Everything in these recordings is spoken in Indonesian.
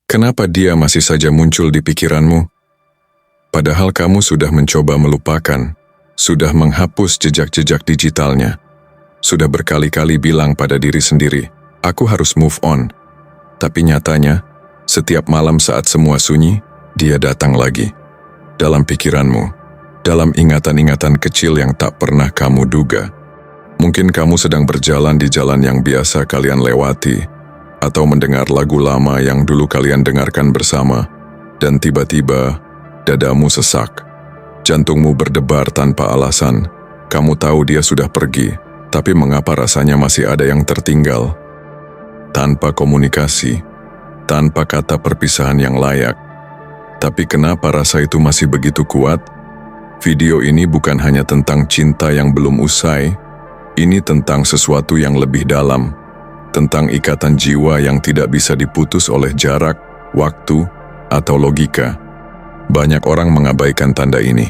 Kenapa dia masih saja muncul di pikiranmu? Padahal kamu sudah mencoba melupakan, sudah menghapus jejak-jejak digitalnya, sudah berkali-kali bilang pada diri sendiri, aku harus move on. Tapi nyatanya, setiap malam saat semua sunyi, dia datang lagi. Dalam pikiranmu, dalam ingatan-ingatan kecil yang tak pernah kamu duga. Mungkin kamu sedang berjalan di jalan yang biasa kalian lewati, atau mendengar lagu lama yang dulu kalian dengarkan bersama, dan tiba-tiba dadamu sesak. Jantungmu berdebar tanpa alasan. Kamu tahu dia sudah pergi, tapi mengapa rasanya masih ada yang tertinggal? Tanpa komunikasi, tanpa kata perpisahan yang layak. Tapi kenapa rasa itu masih begitu kuat? Video ini bukan hanya tentang cinta yang belum usai, ini tentang sesuatu yang lebih dalam, tentang ikatan jiwa yang tidak bisa diputus oleh jarak, waktu, atau logika. Banyak orang mengabaikan tanda ini.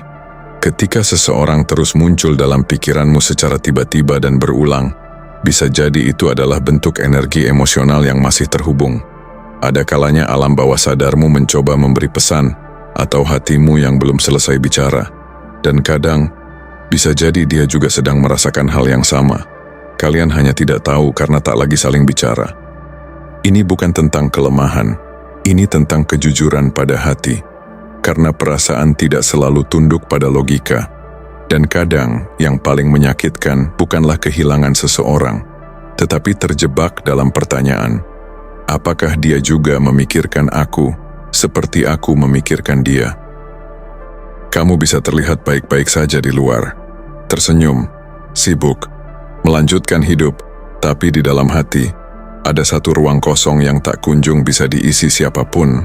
Ketika seseorang terus muncul dalam pikiranmu secara tiba-tiba dan berulang, bisa jadi itu adalah bentuk energi emosional yang masih terhubung. Ada kalanya alam bawah sadarmu mencoba memberi pesan, atau hatimu yang belum selesai bicara. Dan kadang, bisa jadi dia juga sedang merasakan hal yang sama. Kalian hanya tidak tahu karena tak lagi saling bicara. Ini bukan tentang kelemahan, ini tentang kejujuran pada hati. Karena perasaan tidak selalu tunduk pada logika. Dan kadang, yang paling menyakitkan bukanlah kehilangan seseorang, tetapi terjebak dalam pertanyaan, apakah dia juga memikirkan aku seperti aku memikirkan dia? Kamu bisa terlihat baik-baik saja di luar, tersenyum, sibuk, melanjutkan hidup, tapi di dalam hati, ada satu ruang kosong yang tak kunjung bisa diisi siapapun.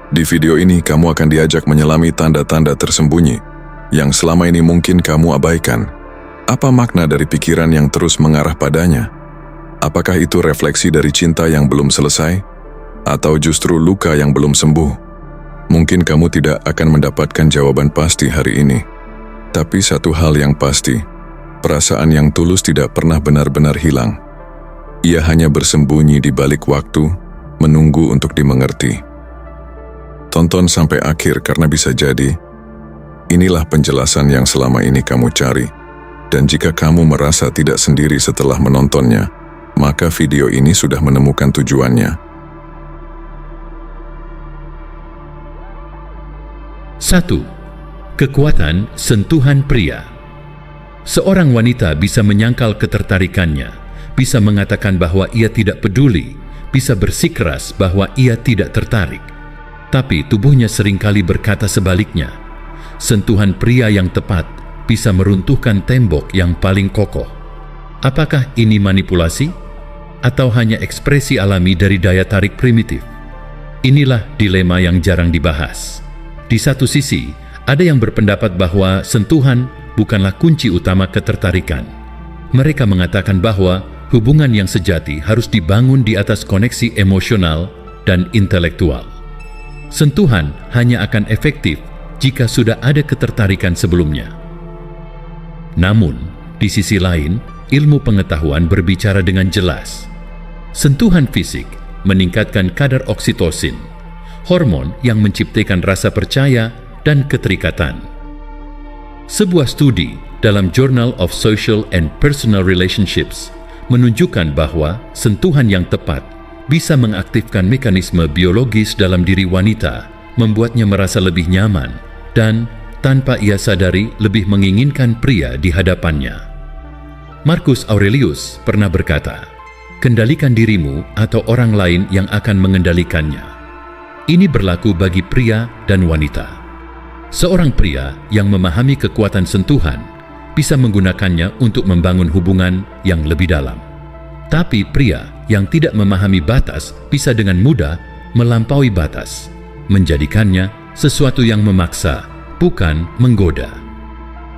Di video ini kamu akan diajak menyelami tanda-tanda tersembunyi, yang selama ini mungkin kamu abaikan. Apa makna dari pikiran yang terus mengarah padanya? Apakah itu refleksi dari cinta yang belum selesai? Atau justru luka yang belum sembuh? Mungkin kamu tidak akan mendapatkan jawaban pasti hari ini. Tapi satu hal yang pasti, perasaan yang tulus tidak pernah benar-benar hilang. Ia hanya bersembunyi di balik waktu, menunggu untuk dimengerti. Tonton sampai akhir karena bisa jadi, inilah penjelasan yang selama ini kamu cari. Dan jika kamu merasa tidak sendiri setelah menontonnya, maka video ini sudah menemukan tujuannya. 1. Kekuatan sentuhan pria. Seorang wanita bisa menyangkal ketertarikannya, bisa mengatakan bahwa ia tidak peduli, bisa bersikeras bahwa ia tidak tertarik. Tapi tubuhnya seringkali berkata sebaliknya. Sentuhan pria yang tepat bisa meruntuhkan tembok yang paling kokoh. Apakah ini manipulasi? Atau hanya ekspresi alami dari daya tarik primitif? Inilah dilema yang jarang dibahas. Di satu sisi, ada yang berpendapat bahwa sentuhan bukanlah kunci utama ketertarikan. Mereka mengatakan bahwa hubungan yang sejati harus dibangun di atas koneksi emosional dan intelektual. Sentuhan hanya akan efektif jika sudah ada ketertarikan sebelumnya. Namun, di sisi lain, ilmu pengetahuan berbicara dengan jelas. Sentuhan fisik meningkatkan kadar oksitosin, hormon yang menciptakan rasa percaya dan keterikatan. Sebuah studi dalam Journal of Social and Personal Relationships menunjukkan bahwa sentuhan yang tepat bisa mengaktifkan mekanisme biologis dalam diri wanita, membuatnya merasa lebih nyaman dan, tanpa ia sadari, lebih menginginkan pria di hadapannya. Marcus Aurelius pernah berkata, "Kendalikan dirimu atau orang lain yang akan mengendalikannya." Ini berlaku bagi pria dan wanita. Seorang pria yang memahami kekuatan sentuhan bisa menggunakannya untuk membangun hubungan yang lebih dalam. Tapi pria yang tidak memahami batas bisa dengan mudah melampaui batas, menjadikannya sesuatu yang memaksa, bukan menggoda.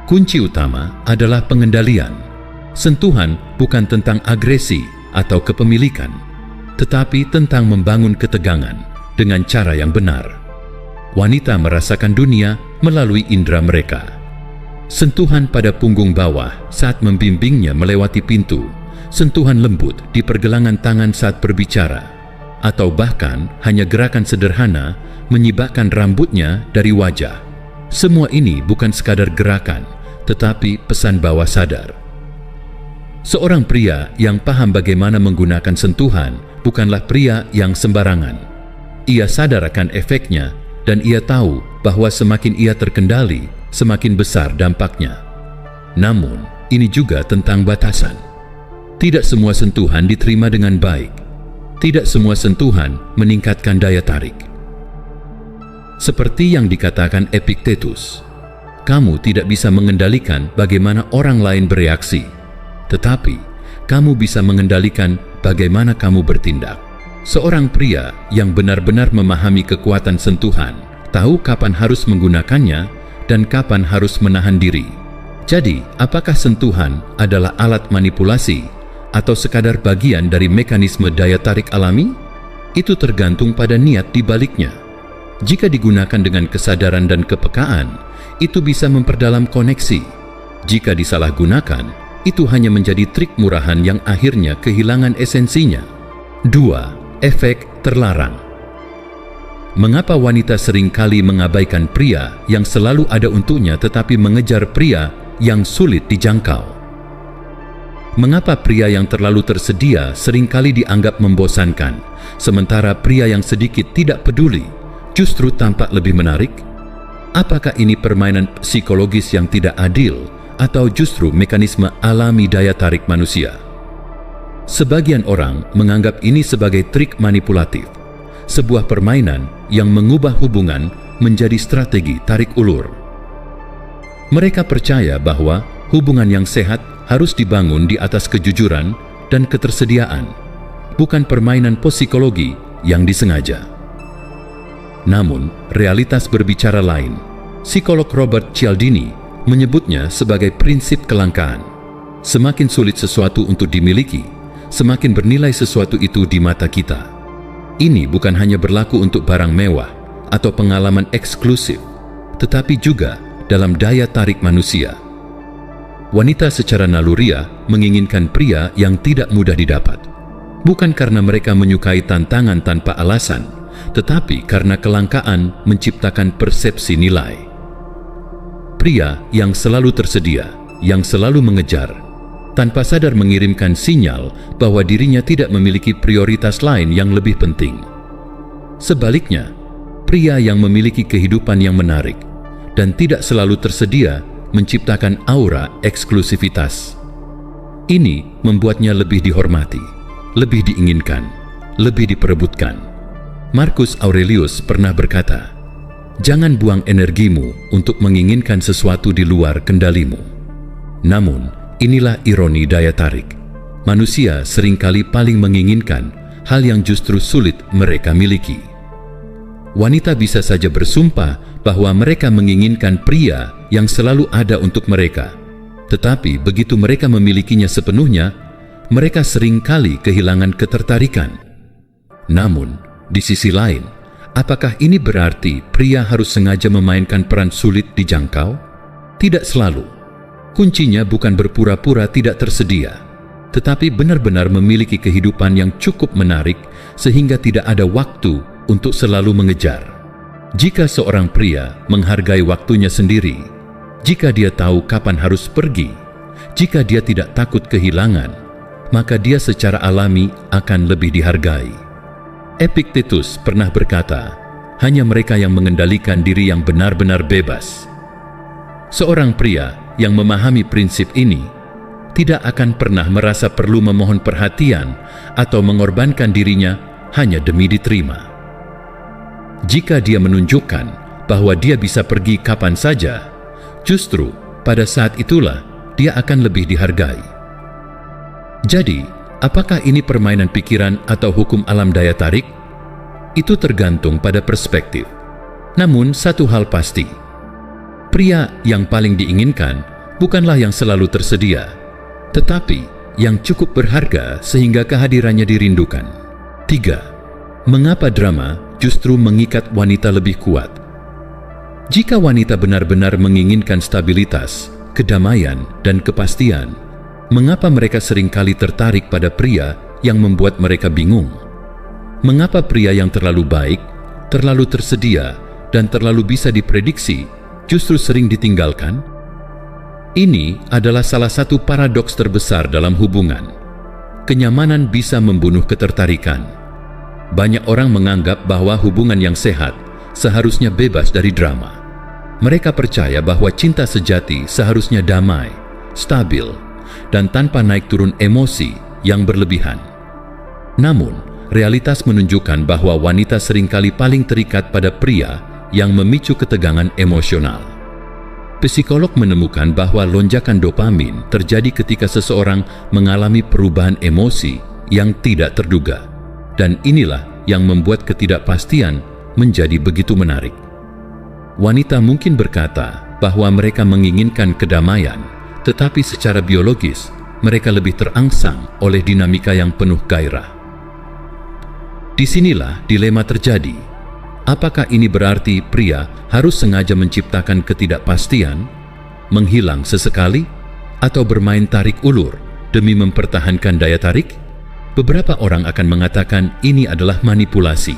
Kunci utama adalah pengendalian. Sentuhan bukan tentang agresi atau kepemilikan, tetapi tentang membangun ketegangan dengan cara yang benar. Wanita merasakan dunia melalui indera mereka. Sentuhan pada punggung bawah saat membimbingnya melewati pintu, sentuhan lembut di pergelangan tangan saat berbicara, atau bahkan hanya gerakan sederhana menyibakkan rambutnya dari wajah. Semua ini bukan sekadar gerakan, tetapi pesan bawah sadar. Seorang pria yang paham bagaimana menggunakan sentuhan bukanlah pria yang sembarangan. Ia sadar akan efeknya dan ia tahu bahwa semakin ia terkendali, semakin besar dampaknya. Namun, ini juga tentang batasan. Tidak semua sentuhan diterima dengan baik. Tidak semua sentuhan meningkatkan daya tarik. Seperti yang dikatakan Epictetus, kamu tidak bisa mengendalikan bagaimana orang lain bereaksi, tetapi kamu bisa mengendalikan bagaimana kamu bertindak. Seorang pria yang benar-benar memahami kekuatan sentuhan, tahu kapan harus menggunakannya dan kapan harus menahan diri. Jadi, apakah sentuhan adalah alat manipulasi atau sekadar bagian dari mekanisme daya tarik alami? Itu tergantung pada niat di baliknya. Jika digunakan dengan kesadaran dan kepekaan, itu bisa memperdalam koneksi. Jika disalahgunakan, itu hanya menjadi trik murahan yang akhirnya kehilangan esensinya. 2. Efek terlarang. Mengapa wanita seringkali mengabaikan pria yang selalu ada untuknya tetapi mengejar pria yang sulit dijangkau? Mengapa pria yang terlalu tersedia seringkali dianggap membosankan, sementara pria yang sedikit tidak peduli justru tampak lebih menarik? Apakah ini permainan psikologis yang tidak adil atau justru mekanisme alami daya tarik manusia? Sebagian orang menganggap ini sebagai trik manipulatif, sebuah permainan yang mengubah hubungan menjadi strategi tarik ulur. Mereka percaya bahwa hubungan yang sehat harus dibangun di atas kejujuran dan ketersediaan, bukan permainan psikologi yang disengaja. Namun, realitas berbicara lain. Psikolog Robert Cialdini menyebutnya sebagai prinsip kelangkaan. Semakin sulit sesuatu untuk dimiliki, semakin bernilai sesuatu itu di mata kita. Ini bukan hanya berlaku untuk barang mewah atau pengalaman eksklusif, tetapi juga dalam daya tarik manusia. Wanita secara naluriah menginginkan pria yang tidak mudah didapat, bukan karena mereka menyukai tantangan tanpa alasan, tetapi karena kelangkaan menciptakan persepsi nilai. Pria yang selalu tersedia, yang selalu mengejar, tanpa sadar mengirimkan sinyal bahwa dirinya tidak memiliki prioritas lain yang lebih penting. Sebaliknya, pria yang memiliki kehidupan yang menarik dan tidak selalu tersedia menciptakan aura eksklusivitas. Ini membuatnya lebih dihormati, lebih diinginkan, lebih diperebutkan. Marcus Aurelius pernah berkata, "Jangan buang energimu untuk menginginkan sesuatu di luar kendalimu." Namun, inilah ironi daya tarik. Manusia seringkali paling menginginkan hal yang justru sulit mereka miliki. Wanita bisa saja bersumpah bahwa mereka menginginkan pria yang selalu ada untuk mereka. Tetapi begitu mereka memilikinya sepenuhnya, mereka seringkali kehilangan ketertarikan. Namun, di sisi lain, apakah ini berarti pria harus sengaja memainkan peran sulit dijangkau? Tidak selalu. Kuncinya bukan berpura-pura tidak tersedia, tetapi benar-benar memiliki kehidupan yang cukup menarik sehingga tidak ada waktu untuk selalu mengejar. Jika seorang pria menghargai waktunya sendiri, jika dia tahu kapan harus pergi, jika dia tidak takut kehilangan, maka dia secara alami akan lebih dihargai. Epictetus pernah berkata, hanya mereka yang mengendalikan diri yang benar-benar bebas. Seorang pria yang memahami prinsip ini tidak akan pernah merasa perlu memohon perhatian atau mengorbankan dirinya hanya demi diterima. Jika dia menunjukkan bahwa dia bisa pergi kapan saja, justru pada saat itulah dia akan lebih dihargai. Jadi, apakah ini permainan pikiran atau hukum alam daya tarik? Itu tergantung pada perspektif. Namun, satu hal pasti, pria yang paling diinginkan bukanlah yang selalu tersedia, tetapi yang cukup berharga sehingga kehadirannya dirindukan. 3. Mengapa drama justru mengikat wanita lebih kuat? Jika wanita benar-benar menginginkan stabilitas, kedamaian, dan kepastian, mengapa mereka seringkali tertarik pada pria yang membuat mereka bingung? Mengapa pria yang terlalu baik, terlalu tersedia, dan terlalu bisa diprediksi justru sering ditinggalkan? Ini adalah salah satu paradoks terbesar dalam hubungan. Kenyamanan bisa membunuh ketertarikan. Banyak orang menganggap bahwa hubungan yang sehat seharusnya bebas dari drama. Mereka percaya bahwa cinta sejati seharusnya damai, stabil, dan tanpa naik turun emosi yang berlebihan. Namun, realitas menunjukkan bahwa wanita seringkali paling terikat pada pria yang memicu ketegangan emosional. Psikolog menemukan bahwa lonjakan dopamin terjadi ketika seseorang mengalami perubahan emosi yang tidak terduga. Dan inilah yang membuat ketidakpastian menjadi begitu menarik. Wanita mungkin berkata bahwa mereka menginginkan kedamaian, tetapi secara biologis mereka lebih terangsang oleh dinamika yang penuh gairah. Disinilah dilema terjadi. Apakah ini berarti pria harus sengaja menciptakan ketidakpastian, menghilang sesekali, atau bermain tarik ulur demi mempertahankan daya tarik? Beberapa orang akan mengatakan ini adalah manipulasi,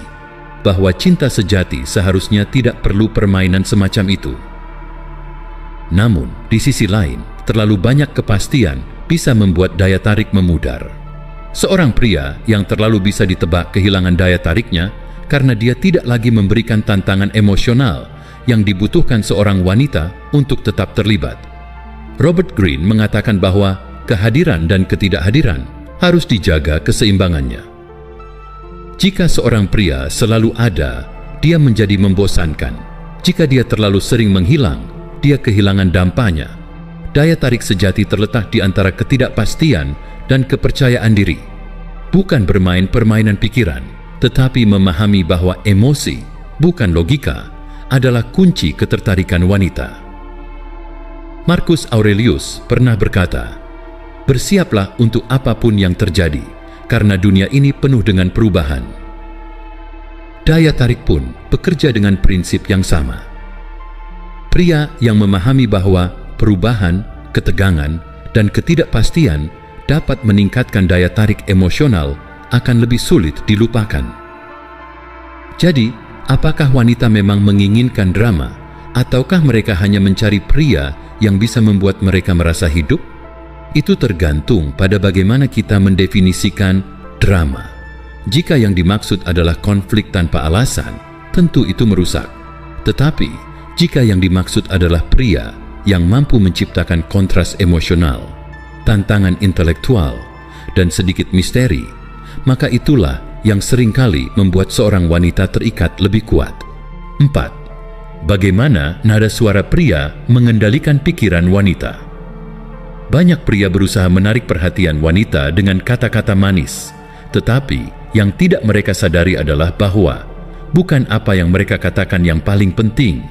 bahwa cinta sejati seharusnya tidak perlu permainan semacam itu. Namun, di sisi lain, terlalu banyak kepastian bisa membuat daya tarik memudar. Seorang pria yang terlalu bisa ditebak kehilangan daya tariknya karena dia tidak lagi memberikan tantangan emosional yang dibutuhkan seorang wanita untuk tetap terlibat. Robert Greene mengatakan bahwa kehadiran dan ketidakhadiran harus dijaga keseimbangannya. Jika seorang pria selalu ada, dia menjadi membosankan. Jika dia terlalu sering menghilang, dia kehilangan dampaknya. Daya tarik sejati terletak di antara ketidakpastian dan kepercayaan diri. Bukan bermain permainan pikiran, tetapi memahami bahwa emosi, bukan logika, adalah kunci ketertarikan wanita. Marcus Aurelius pernah berkata, "Bersiaplah untuk apapun yang terjadi, karena dunia ini penuh dengan perubahan." Daya tarik pun bekerja dengan prinsip yang sama. Pria yang memahami bahwa perubahan, ketegangan, dan ketidakpastian dapat meningkatkan daya tarik emosional akan lebih sulit dilupakan. Jadi, apakah wanita memang menginginkan drama, ataukah mereka hanya mencari pria yang bisa membuat mereka merasa hidup? Itu tergantung pada bagaimana kita mendefinisikan drama. Jika yang dimaksud adalah konflik tanpa alasan, tentu itu merusak. Tetapi, jika yang dimaksud adalah pria yang mampu menciptakan kontras emosional, tantangan intelektual, dan sedikit misteri, maka itulah yang seringkali membuat seorang wanita terikat lebih kuat. 4. Bagaimana nada suara pria mengendalikan pikiran wanita? Banyak pria berusaha menarik perhatian wanita dengan kata-kata manis, tetapi yang tidak mereka sadari adalah bahwa bukan apa yang mereka katakan yang paling penting,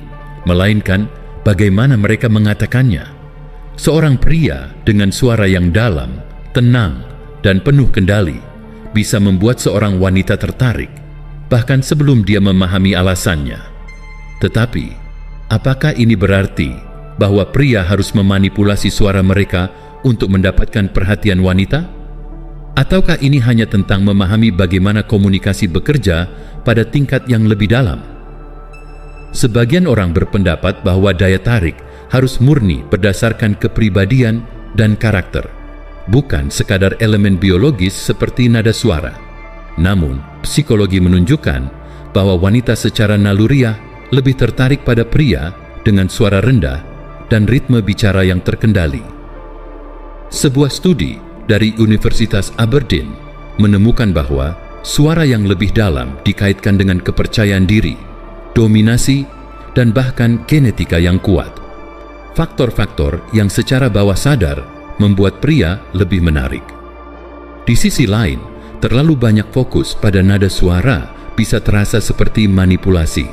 melainkan bagaimana mereka mengatakannya. Seorang pria dengan suara yang dalam, tenang, dan penuh kendali bisa membuat seorang wanita tertarik, bahkan sebelum dia memahami alasannya. Tetapi, apakah ini berarti bahwa pria harus memanipulasi suara mereka untuk mendapatkan perhatian wanita? Ataukah ini hanya tentang memahami bagaimana komunikasi bekerja pada tingkat yang lebih dalam? Sebagian orang berpendapat bahwa daya tarik harus murni berdasarkan kepribadian dan karakter, bukan sekadar elemen biologis seperti nada suara. Namun, psikologi menunjukkan bahwa wanita secara naluriah lebih tertarik pada pria dengan suara rendah dan ritme bicara yang terkendali. Sebuah studi dari Universitas Aberdeen menemukan bahwa suara yang lebih dalam dikaitkan dengan kepercayaan diri, dominasi, dan bahkan genetika yang kuat. Faktor-faktor yang secara bawah sadar membuat pria lebih menarik. Di sisi lain, terlalu banyak fokus pada nada suara bisa terasa seperti manipulasi.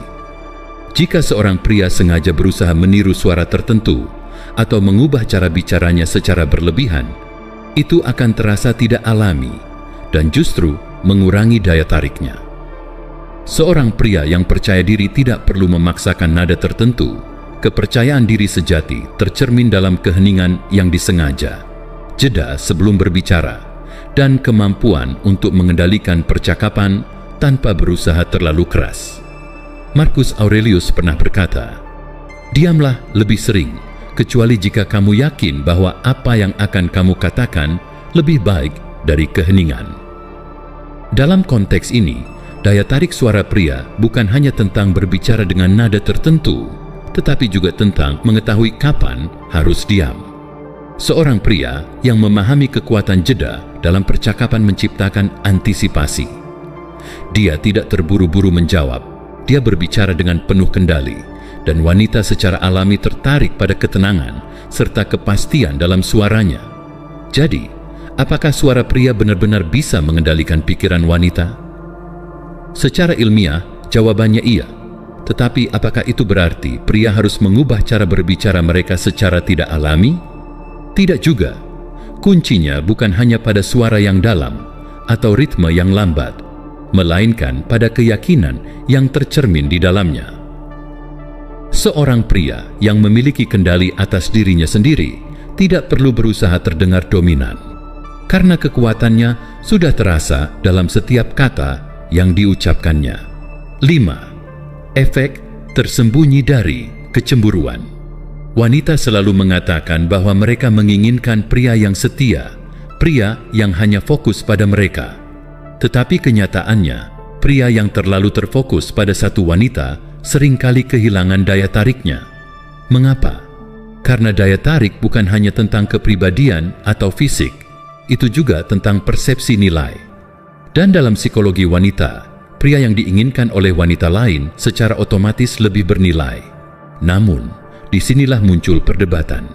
Jika seorang pria sengaja berusaha meniru suara tertentu atau mengubah cara bicaranya secara berlebihan, itu akan terasa tidak alami dan justru mengurangi daya tariknya. Seorang pria yang percaya diri tidak perlu memaksakan nada tertentu. Kepercayaan diri sejati tercermin dalam keheningan yang disengaja, jeda sebelum berbicara, dan kemampuan untuk mengendalikan percakapan tanpa berusaha terlalu keras. Marcus Aurelius pernah berkata, "Diamlah lebih sering, kecuali jika kamu yakin bahwa apa yang akan kamu katakan lebih baik dari keheningan." Dalam konteks ini, daya tarik suara pria bukan hanya tentang berbicara dengan nada tertentu, tetapi juga tentang mengetahui kapan harus diam. Seorang pria yang memahami kekuatan jeda dalam percakapan menciptakan antisipasi. Dia tidak terburu-buru menjawab, dia berbicara dengan penuh kendali, dan wanita secara alami tertarik pada ketenangan serta kepastian dalam suaranya. Jadi, apakah suara pria benar-benar bisa mengendalikan pikiran wanita? Secara ilmiah, jawabannya iya. Tetapi apakah itu berarti pria harus mengubah cara berbicara mereka secara tidak alami? Tidak juga. Kuncinya bukan hanya pada suara yang dalam atau ritme yang lambat, melainkan pada keyakinan yang tercermin di dalamnya. Seorang pria yang memiliki kendali atas dirinya sendiri tidak perlu berusaha terdengar dominan, karena kekuatannya sudah terasa dalam setiap kata yang diucapkannya. 5. Efek tersembunyi dari kecemburuan. Wanita selalu mengatakan bahwa mereka menginginkan pria yang setia, pria yang hanya fokus pada mereka. Tetapi kenyataannya, pria yang terlalu terfokus pada satu wanita seringkali kehilangan daya tariknya. Mengapa? Karena daya tarik bukan hanya tentang kepribadian atau fisik, itu juga tentang persepsi nilai. Dan dalam psikologi wanita, pria yang diinginkan oleh wanita lain secara otomatis lebih bernilai. Namun, disinilah muncul perdebatan.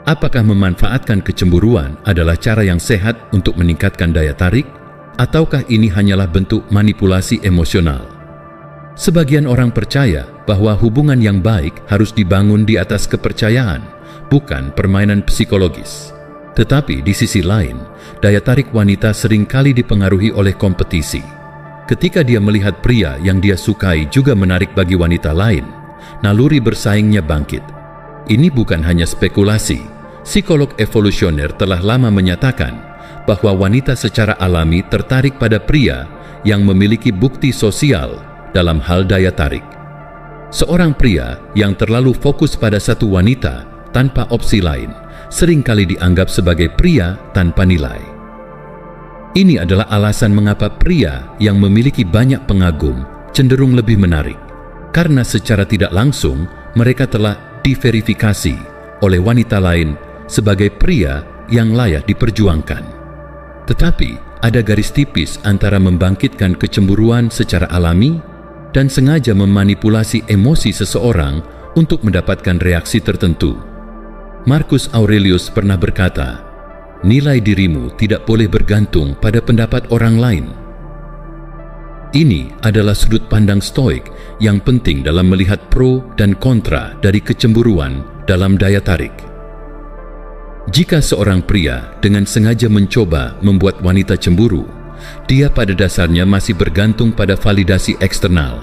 Apakah memanfaatkan kecemburuan adalah cara yang sehat untuk meningkatkan daya tarik, ataukah ini hanyalah bentuk manipulasi emosional? Sebagian orang percaya bahwa hubungan yang baik harus dibangun di atas kepercayaan, bukan permainan psikologis. Tetapi di sisi lain, daya tarik wanita seringkali dipengaruhi oleh kompetisi. Ketika dia melihat pria yang dia sukai juga menarik bagi wanita lain, naluri bersaingnya bangkit. Ini bukan hanya spekulasi. Psikolog evolusioner telah lama menyatakan bahwa wanita secara alami tertarik pada pria yang memiliki bukti sosial dalam hal daya tarik. Seorang pria yang terlalu fokus pada satu wanita tanpa opsi lain seringkali dianggap sebagai pria tanpa nilai. Ini adalah alasan mengapa pria yang memiliki banyak pengagum cenderung lebih menarik, karena secara tidak langsung mereka telah diverifikasi oleh wanita lain sebagai pria yang layak diperjuangkan. Tetapi ada garis tipis antara membangkitkan kecemburuan secara alami dan sengaja memanipulasi emosi seseorang untuk mendapatkan reaksi tertentu. Marcus Aurelius pernah berkata, "Nilai dirimu tidak boleh bergantung pada pendapat orang lain." Ini adalah sudut pandang stoik yang penting dalam melihat pro dan kontra dari kecemburuan dalam daya tarik. Jika seorang pria dengan sengaja mencoba membuat wanita cemburu, dia pada dasarnya masih bergantung pada validasi eksternal.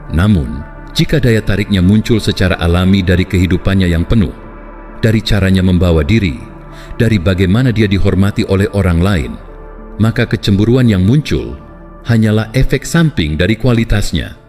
Namun, jika daya tariknya muncul secara alami dari kehidupannya yang penuh, dari caranya membawa diri, dari bagaimana dia dihormati oleh orang lain, maka kecemburuan yang muncul hanyalah efek samping dari kualitasnya.